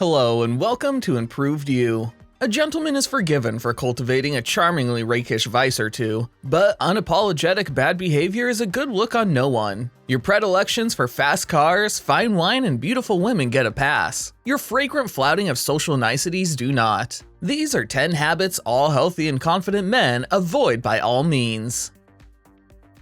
Hello and welcome to Improved You. A gentleman is forgiven for cultivating a charmingly rakish vice or two, but unapologetic bad behavior is a good look on no one. Your predilections for fast cars, fine wine, and beautiful women get a pass. Your fragrant flouting of social niceties do not. These are 10 habits all healthy and confident men avoid by all means.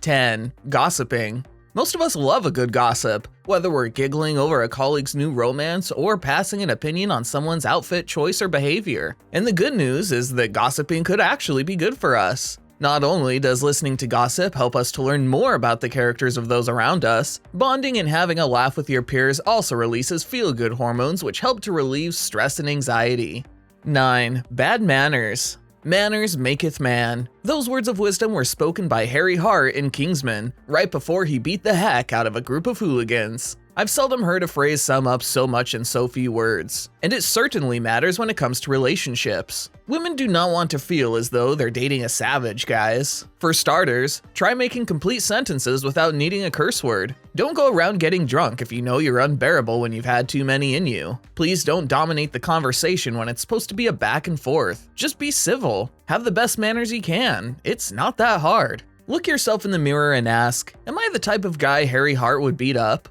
10. Gossiping. Most of us love a good gossip, whether we're giggling over a colleague's new romance or passing an opinion on someone's outfit choice or behavior. And the good news is that gossiping could actually be good for us. Not only does listening to gossip help us to learn more about the characters of those around us, bonding and having a laugh with your peers also releases feel-good hormones which help to relieve stress and anxiety. 9. Bad manners. Manners maketh man. Those words of wisdom were spoken by Harry Hart in Kingsman, right before he beat the heck out of a group of hooligans. I've seldom heard a phrase sum up so much in so few words, and it certainly matters when it comes to relationships. Women do not want to feel as though they're dating a savage, guys. For starters, try making complete sentences without needing a curse word. Don't go around getting drunk if you know you're unbearable when you've had too many in you. Please don't dominate the conversation when it's supposed to be a back and forth. Just be civil. Have the best manners you can. It's not that hard. Look yourself in the mirror and ask, am I the type of guy Harry Hart would beat up?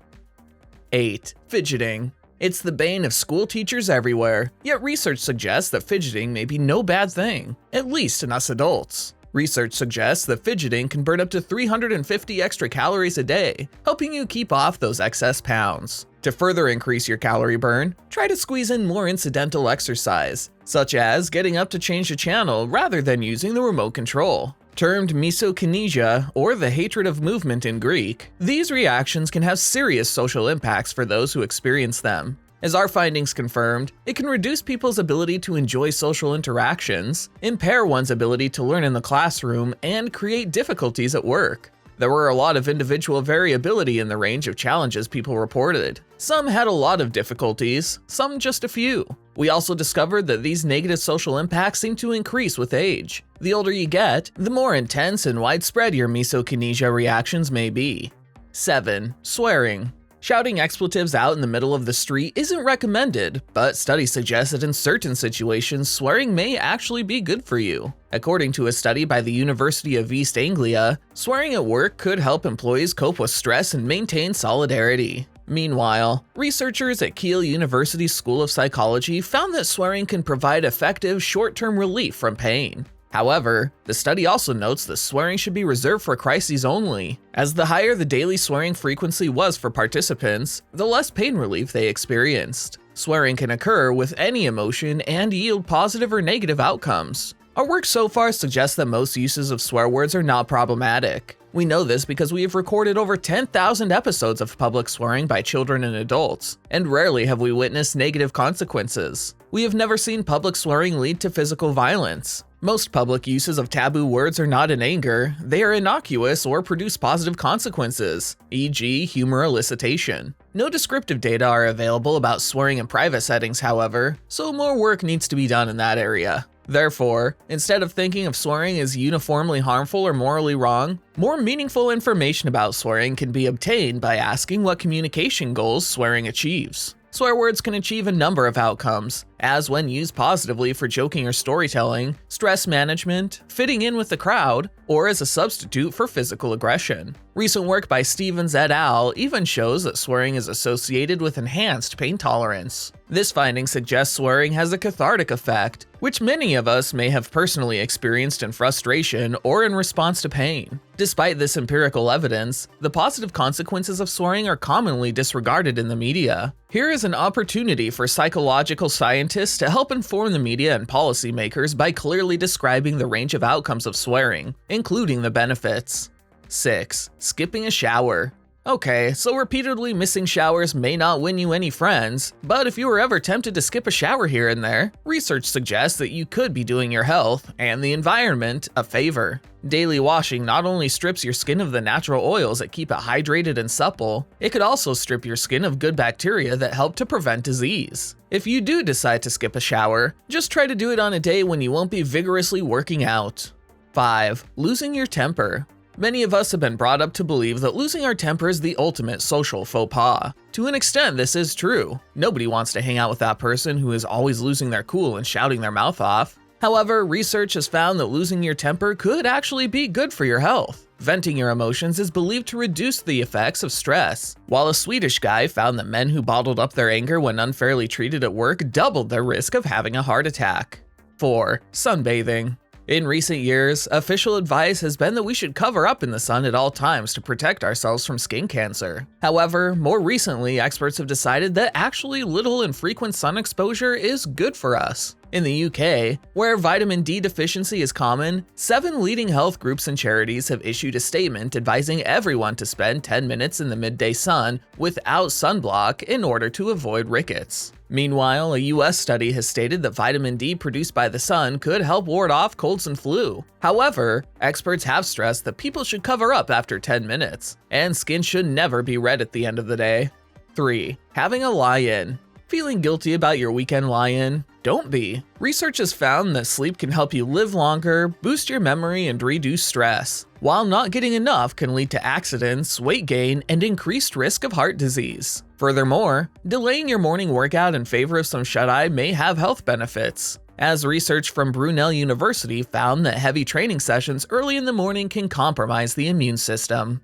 8. Fidgeting. It's the bane of school teachers everywhere, yet research suggests that fidgeting may be no bad thing, at least in us adults. Research suggests that fidgeting can burn up to 350 extra calories a day, helping you keep off those excess pounds. To further increase your calorie burn, try to squeeze in more incidental exercise, such as getting up to change the channel rather than using the remote control. Termed misokinesia, or the hatred of movement in Greek, these reactions can have serious social impacts for those who experience them. As our findings confirmed, it can reduce people's ability to enjoy social interactions, impair one's ability to learn in the classroom, and create difficulties at work. There were a lot of individual variability in the range of challenges people reported. Some had a lot of difficulties, some just a few. We also discovered that these negative social impacts seem to increase with age. The older you get, the more intense and widespread your misokinesia reactions may be. 7. Swearing. Shouting expletives out in the middle of the street isn't recommended, but studies suggest that in certain situations, swearing may actually be good for you. According to a study by the University of East Anglia, swearing at work could help employees cope with stress and maintain solidarity. Meanwhile, researchers at Keele University School of Psychology found that swearing can provide effective short-term relief from pain. However, the study also notes that swearing should be reserved for crises only, as the higher the daily swearing frequency was for participants, the less pain relief they experienced. Swearing can occur with any emotion and yield positive or negative outcomes. Our work so far suggests that most uses of swear words are not problematic. We know this because we have recorded over 10,000 episodes of public swearing by children and adults, and rarely have we witnessed negative consequences. We have never seen public swearing lead to physical violence. Most public uses of taboo words are not in anger, they are innocuous or produce positive consequences, e.g. humor elicitation. No descriptive data are available about swearing in private settings, however, so more work needs to be done in that area. Therefore, instead of thinking of swearing as uniformly harmful or morally wrong, more meaningful information about swearing can be obtained by asking what communication goals swearing achieves. Swear words can achieve a number of outcomes, as when used positively for joking or storytelling, stress management, fitting in with the crowd, or as a substitute for physical aggression. Recent work by Stevens et al. Even shows that swearing is associated with enhanced pain tolerance. This finding suggests swearing has a cathartic effect, which many of us may have personally experienced in frustration or in response to pain. Despite this empirical evidence, the positive consequences of swearing are commonly disregarded in the media. Here is an opportunity for psychological scientists to help inform the media and policymakers by clearly describing the range of outcomes of swearing, including the benefits. 6. Skipping a shower. Okay, so repeatedly missing showers may not win you any friends, but if you were ever tempted to skip a shower here and there, research suggests that you could be doing your health and the environment a favor. Daily washing not only strips your skin of the natural oils that keep it hydrated and supple, it could also strip your skin of good bacteria that help to prevent disease. If you do decide to skip a shower, just try to do it on a day when you won't be vigorously working out. 5. Losing your temper. Many of us have been brought up to believe that losing our temper is the ultimate social faux pas. To an extent, this is true. Nobody wants to hang out with that person who is always losing their cool and shouting their mouth off. However, research has found that losing your temper could actually be good for your health. Venting your emotions is believed to reduce the effects of stress, while a Swedish guy found that men who bottled up their anger when unfairly treated at work doubled their risk of having a heart attack. 4. Sunbathing. In recent years, official advice has been that we should cover up in the sun at all times to protect ourselves from skin cancer. However, more recently, experts have decided that actually little and frequent sun exposure is good for us. In the UK, where vitamin D deficiency is common, 7 leading health groups and charities have issued a statement advising everyone to spend 10 minutes in the midday sun without sunblock in order to avoid rickets. Meanwhile, a US study has stated that vitamin D produced by the sun could help ward off colds and flu. However, experts have stressed that people should cover up after 10 minutes, and skin should never be red at the end of the day. 3. Having a lie-in. Feeling guilty about your weekend lie-in? Don't be. Research has found that sleep can help you live longer, boost your memory, and reduce stress, while not getting enough can lead to accidents, weight gain, and increased risk of heart disease. Furthermore, delaying your morning workout in favor of some shut-eye may have health benefits, as research from Brunel University found that heavy training sessions early in the morning can compromise the immune system.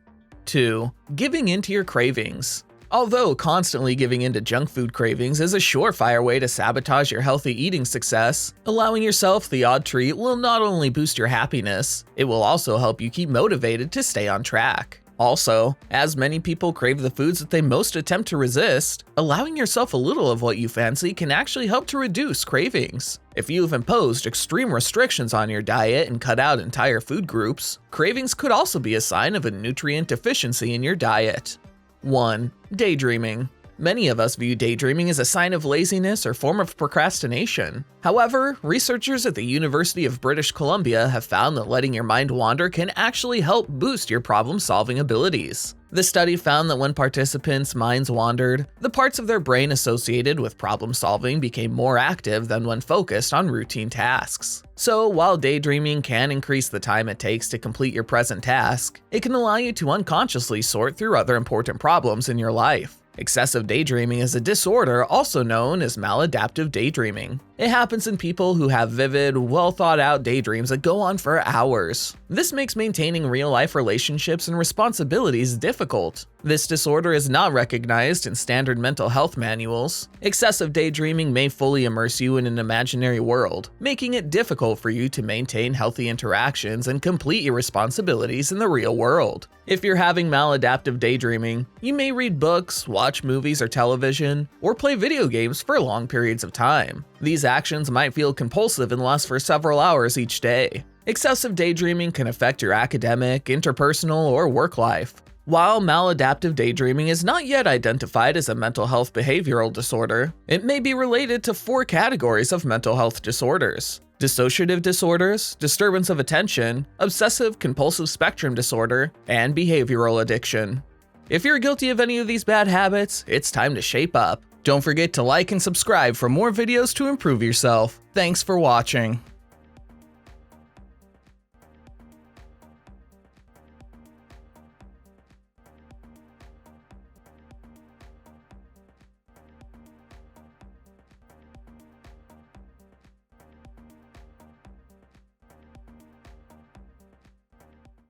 2. Giving in to your cravings. Although constantly giving in to junk food cravings is a surefire way to sabotage your healthy eating success, allowing yourself the odd treat will not only boost your happiness, it will also help you keep motivated to stay on track. Also, as many people crave the foods that they most attempt to resist, allowing yourself a little of what you fancy can actually help to reduce cravings. If you have imposed extreme restrictions on your diet and cut out entire food groups, cravings could also be a sign of a nutrient deficiency in your diet. 1. Daydreaming. Many of us view daydreaming as a sign of laziness or form of procrastination. However, researchers at the University of British Columbia have found that letting your mind wander can actually help boost your problem-solving abilities. The study found that when participants' minds wandered, the parts of their brain associated with problem-solving became more active than when focused on routine tasks. So, while daydreaming can increase the time it takes to complete your present task, it can allow you to unconsciously sort through other important problems in your life. Excessive daydreaming is a disorder also known as maladaptive daydreaming. It happens in people who have vivid, well-thought-out daydreams that go on for hours. This makes maintaining real-life relationships and responsibilities difficult. This disorder is not recognized in standard mental health manuals. Excessive daydreaming may fully immerse you in an imaginary world, making it difficult for you to maintain healthy interactions and complete your responsibilities in the real world. If you're having maladaptive daydreaming, you may read books, watch movies or television, or play video games for long periods of time. These actions might feel compulsive and last for several hours each day. Excessive daydreaming can affect your academic, interpersonal, or work life. While maladaptive daydreaming is not yet identified as a mental health behavioral disorder, it may be related to 4 categories of mental health disorders: dissociative disorders, disturbance of attention, obsessive-compulsive spectrum disorder, and behavioral addiction. If you're guilty of any of these bad habits, it's time to shape up. Don't forget to like and subscribe for more videos to improve yourself. Thanks for watching.